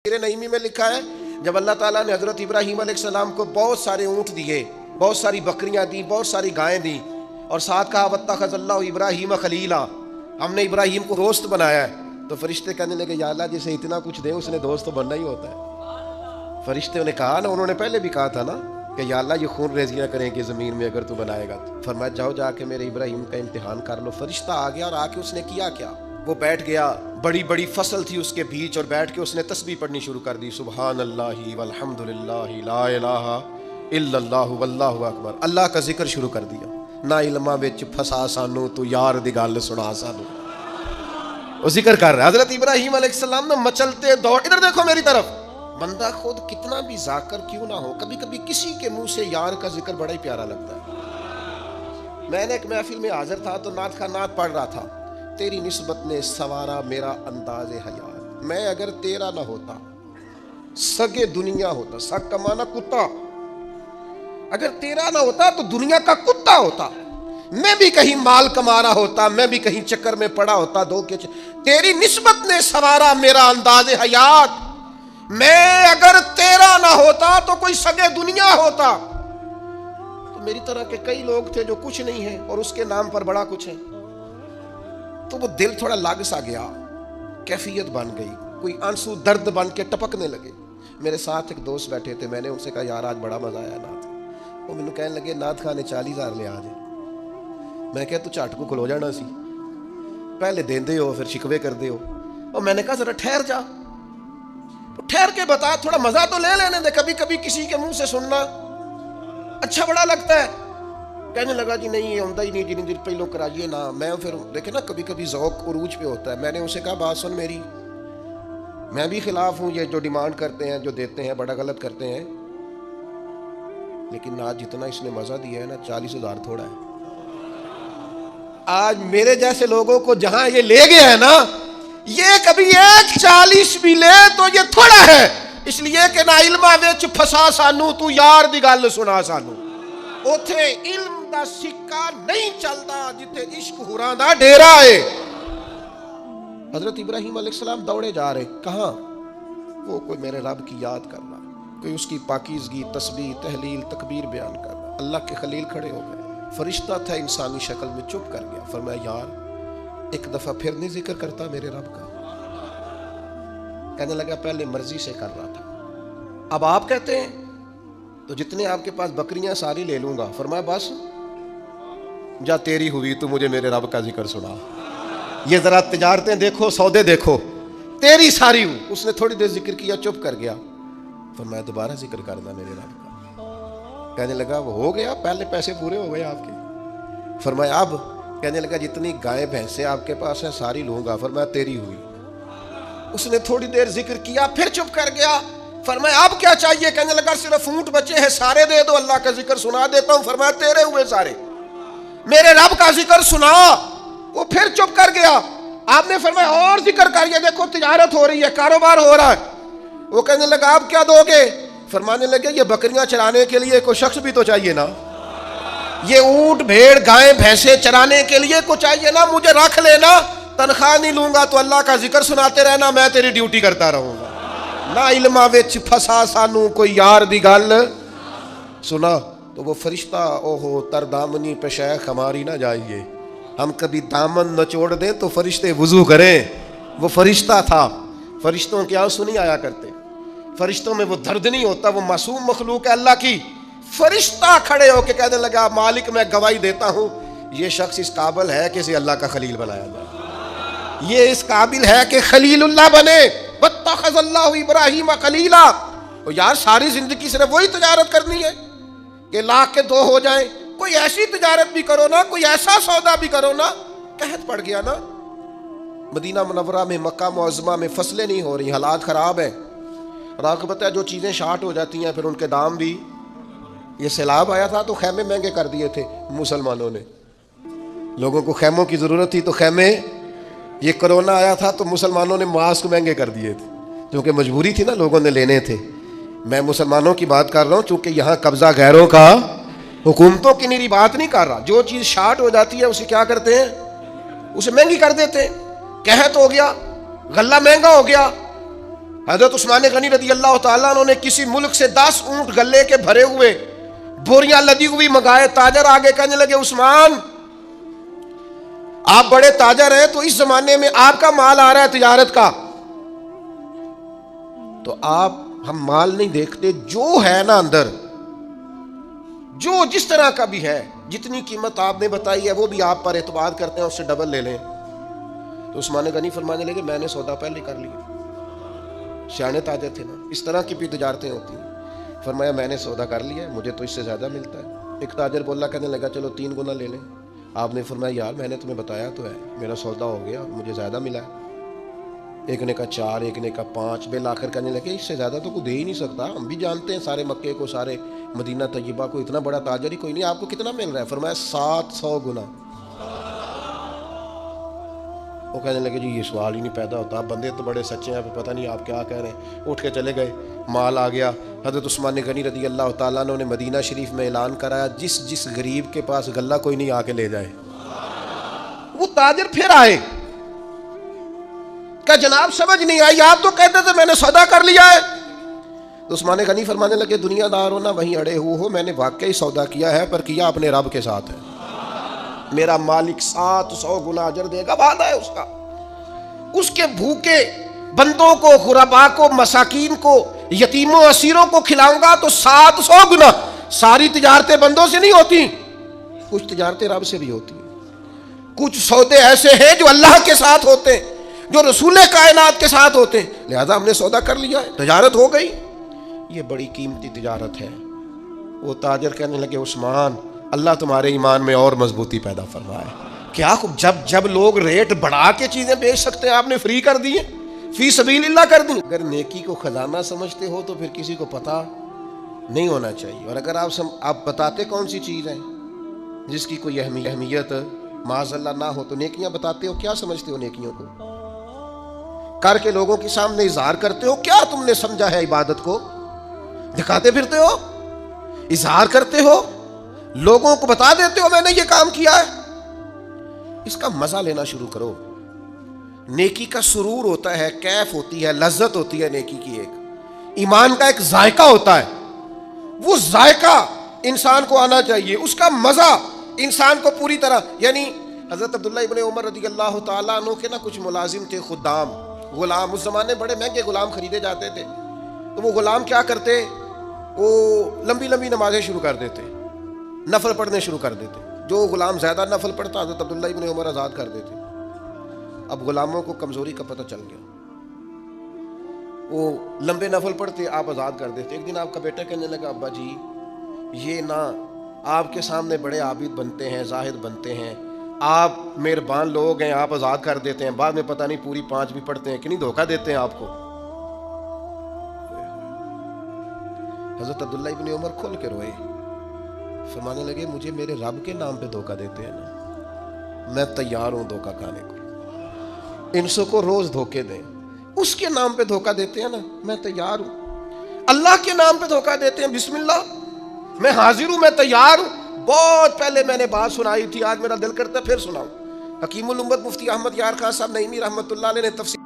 नईमी में लिखा है जब अल्लाह ताला ने हज़रत इब्राहीम अलैहिस्सलाम को बहुत सारे ऊँट दिए, बहुत सारी बकरियां दी, बहुत सारी गायें दी और साथ कहा वत्तखज़ल्लाहु इब्राहीम खलीला, हमने इब्राहीम को दोस्त बनाया है। तो फरिश्ते कहने लगे या अल्लाह जिसे इतना कुछ दे उसने दोस्त तो बनना ही होता है। फरिश्ते ने कहा ना, उन्होंने पहले भी कहा था ना कि या अल्लाह ये खून रेजियाँ करेंगे ज़मीन में अगर तू बनाएगा तो। फरमाया जाओ जाके मेरे इब्राहीम का इम्तिहान कर लो। फरिश्ता आ गया और आके उसने किया क्या, वो बैठ गया, बड़ी बड़ी फसल थी उसके बीच और बैठ के उसने तस्बीह पढ़नी शुरू कर दी, सुभान अल्लाहि वल्हम्दुलिल्लाहि ला इलाहा इल्लल्लाहु वल्लाहु अकबर। अल्लाह का जिक्र शुरू कर दिया। ना इल्मा विच फसा सानू तू यार दी गल सुना सानू, वो जिक्र कर रहा है। हज़रत इब्राहीम अलैहिस्सलाम ने मचलते दौड़, इधर देखो मेरी तरफ। बंदा खुद कितना भी जाकर क्यों ना हो, कभी कभी किसी के मुंह से यार का जिक्र बड़ा ही प्यारा लगता है। मैंने एक महफिल में हाजिर था तो नात का नात पढ़ रहा था, तेरी निस्बत ने सवारा मेरा अंदाज़े हयात, मैं अगर तेरा ना होता सगे दुनिया होता, सग का माना कुत्ता, अगर तेरा ना होता तो दुनिया का कुत्ता होता, मैं भी कहीं माल कमा रहा होता, मैं भी कहीं चक्कर में पड़ा होता धोखे। तेरी निस्बत ने सवारा मेरा अंदाज़े हयात, मैं अगर तेरा ना होता तो कोई सगे दुनिया होता। तो मेरी तरह के कई लोग थे जो कुछ नहीं है और उसके नाम पर बड़ा कुछ है। तो वो दिल थोड़ा लग सा गया, कैफियत बन गई, कोई आंसू दर्द बन के टपकने लगे। मेरे साथ एक दोस्त बैठे थे, मैंने उनसे कहा यार आज बड़ा मजा आया नाथ। वो मैंने कहने लगे नाथ खाने 40,000 ले आज। मैं कहा तू झट को खलो जाना सी, पहले देंदे हो फिर शिकवे करते हो। और मैंने कहा जरा ठहर जा, तो ठहर के बता, थोड़ा मजा तो ले लेने दे, कभी कभी किसी के मुंह से सुनना अच्छा बड़ा लगता है। कहने लगा जी नहीं ये होता ही नहीं, जिन दिन पहले कराइए ना। मैं फिर देखे ना कभी कभी ज़ौक़ उरूज पे होता है। मैंने उसे कहा बात सुन मेरी, मैं भी खिलाफ हूँ ये जो डिमांड करते हैं, जो देते हैं, बड़ा गलत करते हैं, लेकिन आज जितना इसने मज़ा दिया है ना 40,000 थोड़ा है। आज मेरे जैसे लोगों को जहां ये ले गया है ना, ये कभी 1,40 भी ले तो ये थोड़ा है, इसलिए कि ना इल्मा विच फसा सानू तू यार दी गल सुना सानू। उथे इल्म दा सिक्का नहीं चलता जिथे इश्क हुरां दा डेरा है। हजरत इब्राहीम अलैहिस्सलाम दौड़े जा रहे, कहां? वो कोई मेरे रब की याद कर रहा, कोई उसकी पाकीज़गी तस्बीह तहलील तकबीर बयान कर रहा। अल्लाह के खलील खड़े हो गए, फरिश्ता था इंसानी शक्ल में, चुप कर गया। फरमाया यार एक दफा फिर नहीं जिक्र करता मेरे रब का? कहने लगा पहले मर्जी से कर रहा था, अब आप कहते हैं तो जितने आपके पास बकरियां सारी ले लूंगा। फरमाया बस जा तेरी हुई तो मुझे मेरे रब का जिक्र सुना। ये जरा तिजारतें देखो, सौदे देखो, तेरी सारी हूं। उसने थोड़ी देर जिक्र किया, चुप कर गया। फरमाया दोबारा जिक्र करना मेरे रब का। कहने लगा वो हो गया, पहले पैसे पूरे हो गए आपके। फरमाया अब? कहने लगा जितनी गाय भैंसे आपके पास है सारी लूंगा। फरमाया तेरी हुई। उसने थोड़ी देर जिक्र किया, फिर चुप कर गया। फरमाया अब क्या चाहिए? कहने लगा सिर्फ ऊंट बचे हैं, सारे दे दो, अल्लाह का जिक्र सुना देता हूं। फरमाया तेरे हुए सारे, मेरे रब का जिक्र सुना। वो फिर चुप कर गया। आपने फरमाया और जिक्र करिए, देखो तिजारत हो रही है, कारोबार हो रहा है। वो कहने लगा आप क्या दोगे? फरमाने लगे ये बकरियां चराने के लिए कोई शख्स भी तो चाहिए ना, ये ऊंट भेड़ गाय भैंसे चराने के लिए को चाहिए ना, मुझे रख लेना, तनख्वाह नहीं लूंगा तो अल्लाह का जिक्र सुनाते रहना, मैं तेरी ड्यूटी करता रहूंगा। ना इल्मा विच फसा सानू कोई यार दी गल सुना। तो वो फरिश्ता ओहो तर दामनी पे शेख हमारी ना जाइए, हम कभी दामन नचोड़ दें तो फरिश्ते वुजू करें। वो फरिश्ता था, फरिश्तों के आंसू नहीं आया करते, फरिश्तों में वो दर्द नहीं होता, वो मासूम मखलूक है अल्लाह की। फरिश्ता खड़े होके कहने लगा मालिक मैं गवाही देता हूं ये शख्स इस काबिल है कि इसे अल्लाह का खलील बनाया जाए, ये इस काबिल है कि खलीलुल्लाह बने। वत्तखज़ल्लाहु इब्राहीम खलीला। और यार सारी जिंदगी सिर्फ वही तिजारत करनी है कि लाख के 2 हो जाए? कोई ऐसी तिजारत भी करो ना, कोई ऐसा सौदा भी करो ना। कहत पड़ गया ना, मदीना मुनव्वरा में, मक्का मुअज़्ज़मा में फसलें नहीं हो रही, हालात ख़राब है। और आपको पता है जो चीज़ें शार्ट हो जाती हैं फिर उनके दाम भी, ये सैलाब आया था तो खैमे महंगे कर दिए थे मुसलमानों ने, लोगों को खैमों की ज़रूरत थी तो खैमे। ये कोरोना आया था तो मुसलमानों ने मास्क महंगे कर दिए थे, क्योंकि मजबूरी थी ना, लोगों ने लेने थे। मैं मुसलमानों की बात कर रहा हूँ, चूँकि यहाँ कब्ज़ा गैरों का, हुकूमतों की मेरी बात नहीं कर रहा। जो चीज़ शार्ट हो जाती है उसे क्या करते हैं, उसे महंगी कर देते हैं। कहत हो गया, गल्ला महंगा हो गया, حضرت عثمان غنی رضی اللہ تعالیٰ عنہ نے کسی ملک سے 10 اونٹ گلے کے بھرے ہوئے بوریاں لدی ہوئی منگائے. تاجر آگے کہنے لگے عثمان آپ بڑے تاجر ہیں تو اس زمانے میں آپ کا مال آ رہا ہے تجارت کا, تو آپ ہم مال نہیں دیکھتے, جو ہے نا اندر, جو جس طرح کا بھی ہے, جتنی قیمت آپ نے بتائی ہے وہ بھی آپ پر اعتماد کرتے ہیں, اس سے ڈبل لے لیں. تو عثمان غنی فرمانے لگے میں نے سودا پہلے کر لیا. سیانے تاجر تھے نا, اس طرح کی بھی تجارتیں ہوتی ہیں. فرمایا میں نے سودا کر لیا ہے, مجھے تو اس سے زیادہ ملتا ہے. ایک تاجر بولا, کہنے لگا چلو 3 گنا لے لیں. آپ نے فرمایا یار میں نے تمہیں بتایا تو ہے, میرا سودا ہو گیا اور مجھے زیادہ ملا ہے. ایک نے کہا 4, ایک نے کہا 5. بالآخر کہنے لگے اس سے زیادہ تو کوئی دے ہی نہیں سکتا, ہم بھی جانتے ہیں سارے مکے کو, سارے مدینہ طیبہ کو, اتنا بڑا تاجر ہی کوئی نہیں, آپ کو کتنا مل رہا ہے؟ فرمایا 700 گنا. وہ کہنے لگے جی یہ سوال ہی نہیں پیدا ہوتا, آپ بندے تو بڑے سچے ہیں, پتہ نہیں آپ کیا کہہ رہے ہیں. اٹھ کے چلے گئے, مال آ گیا. حضرت عثمان غنی رضی اللہ تعالیٰ عنہ نے مدینہ شریف میں اعلان کرایا جس غریب کے پاس غلہ کوئی نہیں آ کے لے جائے. وہ تاجر پھر آئے, کہ جناب سمجھ نہیں آئی, آپ تو کہتے تھے میں نے سودا کر لیا ہے. تو عثمان غنی فرمانے لگے دنیا دار ہو نا وہیں اڑے ہو, میں نے واقعی سودا کیا ہے, پر کیا اپنے رب کے ساتھ ہے. میرا مالک 700 گنا اجر دے گا, وعدہ ہے اس کا. اس کے بھوکے بندوں کو, غربا کو, مساکین کو, یتیموں اسیروں کو کھلاؤں گا تو 700 گنا. ساری تجارتیں بندوں سے نہیں ہوتی, کچھ تجارتیں رب سے بھی ہوتی ہیں. کچھ سودے ایسے ہیں جو اللہ کے ساتھ ہوتے ہیں, جو رسول کائنات کے ساتھ ہوتے ہیں. لہذا ہم نے سودا کر لیا ہے, تجارت ہو گئی. یہ بڑی قیمتی تجارت ہے. وہ تاجر کہنے لگے عثمان اللہ تمہارے ایمان میں اور مضبوطی پیدا فرمائے. کیا جب لوگ ریٹ بڑھا کے چیزیں بیچ سکتے ہیں, آپ نے فری کر دی, فی سبیل اللہ کر دی. اگر نیکی کو خزانہ سمجھتے ہو تو پھر کسی کو پتہ نہیں ہونا چاہیے. اور اگر آپ بتاتے کون سی چیز ہے جس کی کوئی اہمیت معاذ اللہ نہ ہو, تو نیکیاں بتاتے ہو, کیا سمجھتے ہو نیکیوں کو؟ کر کے لوگوں کے سامنے اظہار کرتے ہو, کیا تم نے سمجھا ہے عبادت کو؟ دکھاتے پھرتے ہو, اظہار کرتے ہو, لوگوں کو بتا دیتے ہو میں نے یہ کام کیا ہے. اس کا مزہ لینا شروع کرو. نیکی کا سرور ہوتا ہے, کیف ہوتی ہے, لذت ہوتی ہے نیکی کی. ایک ایمان کا ایک ذائقہ ہوتا ہے, وہ ذائقہ انسان کو آنا چاہیے, اس کا مزہ انسان کو پوری طرح. یعنی حضرت عبداللہ ابن عمر رضی اللہ تعالیٰ عنہ کے نا کچھ ملازم تھے, خدام, غلام. اس زمانے بڑے مہنگے غلام خریدے جاتے تھے. تو وہ غلام کیا کرتے, وہ لمبی لمبی نمازیں شروع کر دیتے, نفل پڑھنے شروع کر دیتے. جو غلام زیادہ نفل پڑھتا حضرت عبداللہ ابن عمر آزاد کر دیتے. اب غلاموں کو کمزوری کا پتہ چل گیا, وہ لمبے نفل پڑھتے, آپ آزاد کر دیتے. ایک دن آپ کا بیٹا کہنے لگا ابا جی یہ نا آپ کے سامنے بڑے عابد بنتے ہیں, زاہد بنتے ہیں, آپ مہربان لوگ ہیں, آپ آزاد کر دیتے ہیں, بعد میں پتہ نہیں پوری 5 بھی پڑھتے ہیں کہ نہیں, دھوکہ دیتے ہیں آپ کو. حضرت عبداللہ ابن عمر کھول کے روئے, فرمانے لگے مجھے میرے رب کے نام پہ دھوکہ دیتے ہیں نا, میں تیار ہوں دھوکہ کھانے کو. انسوں کو روز دھوکے دیں, اس کے نام پہ دھوکہ دیتے ہیں نا, میں تیار ہوں. اللہ کے نام پہ دھوکہ دیتے ہیں, بسم اللہ میں حاضر ہوں, میں تیار ہوں. بہت پہلے میں نے بات سنائی تھی, آج میرا دل کرتا ہے پھر سناؤں. حکیم الامت مفتی احمد یار خان صاحب نعیمی رحمۃ اللہ علیہ نے تفسیر